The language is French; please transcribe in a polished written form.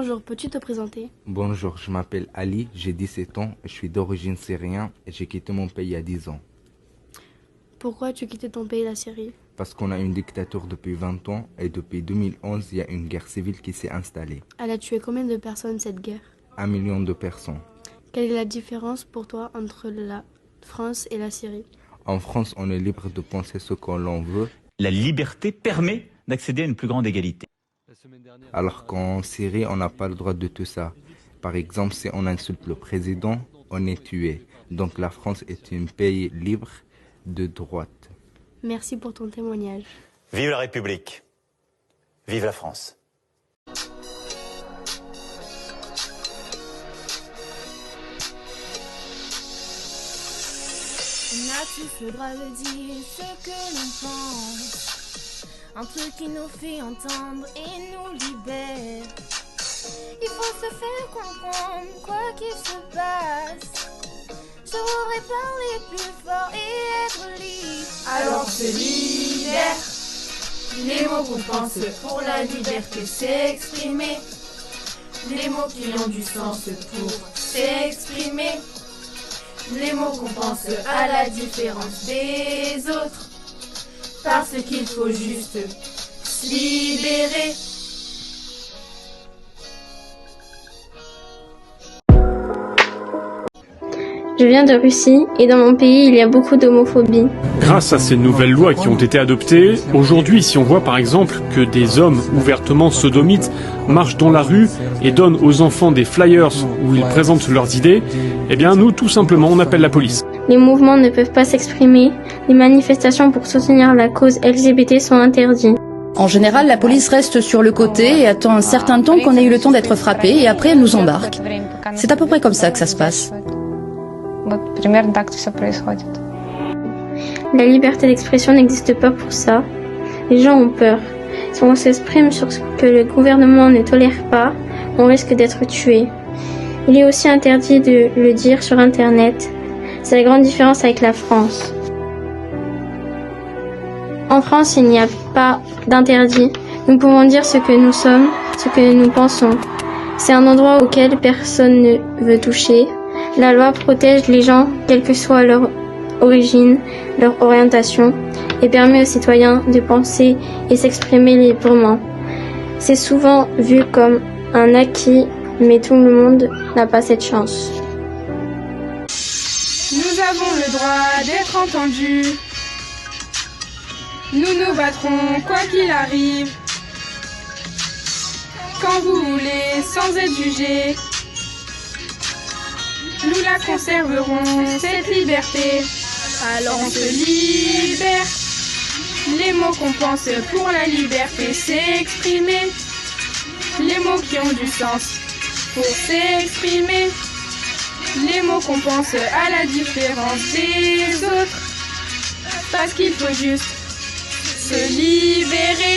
Bonjour, peux-tu te présenter? Bonjour, je m'appelle Ali, j'ai 17 ans, je suis d'origine syrienne et j'ai quitté mon pays il y a 10 ans. Pourquoi tu quittais ton pays, la Syrie? Parce qu'on a une dictature depuis 20 ans et depuis 2011, il y a une guerre civile qui s'est installée. Elle a tué combien de personnes cette guerre? 1 million de personnes. Quelle est la différence pour toi entre la France et la Syrie? En France, on est libre de penser ce que l'on veut. La liberté permet d'accéder à une plus grande égalité. Alors qu'en Syrie, on n'a pas le droit de tout ça. Par exemple, si on insulte le président, on est tué. Donc la France est un pays libre de droite. Merci pour ton témoignage. Vive la République. Vive la France. On a tous le droit de dire ce que l'on pense, un truc qui nous fait entendre et nous libère. Il faut se faire comprendre quoi qu'il se passe. Je voudrais parler plus fort et être libre. Alors se libère. Les mots qu'on pense pour la liberté s'exprimer. Les mots qui ont du sens pour s'exprimer. Les mots qu'on pense à la différence des autres. Parce qu'il faut juste se libérer. Je viens de Russie et dans mon pays, il y a beaucoup d'homophobie. Grâce à ces nouvelles lois qui ont été adoptées, aujourd'hui, si on voit par exemple que des hommes ouvertement sodomites marchent dans la rue et donnent aux enfants des flyers où ils présentent leurs idées, eh bien nous, tout simplement, on appelle la police. Les mouvements ne peuvent pas s'exprimer. Les manifestations pour soutenir la cause LGBT sont interdites. En général, la police reste sur le côté et attend un certain temps qu'on ait eu le temps d'être frappé et après elle nous embarque. C'est à peu près comme ça que ça se passe. La liberté d'expression n'existe pas pour ça. Les gens ont peur. Si on s'exprime sur ce que le gouvernement ne tolère pas, on risque d'être tué. Il est aussi interdit de le dire sur Internet. C'est la grande différence avec la France. En France, il n'y a pas d'interdit. Nous pouvons dire ce que nous sommes, ce que nous pensons. C'est un endroit auquel personne ne veut toucher. La loi protège les gens, quelle que soit leur origine, leur orientation, et permet aux citoyens de penser et s'exprimer librement. C'est souvent vu comme un acquis, mais tout le monde n'a pas cette chance. Nous avons le droit d'être entendus. Nous nous battrons quoi qu'il arrive. Quand vous voulez, sans être jugés. Nous la conserverons, cette liberté. Alors on se libère. Les mots qu'on pense pour la liberté s'exprimer. Les mots qui ont du sens pour s'exprimer. Les mots qu'on pense à la différence des autres. Parce qu'il faut juste se libérer.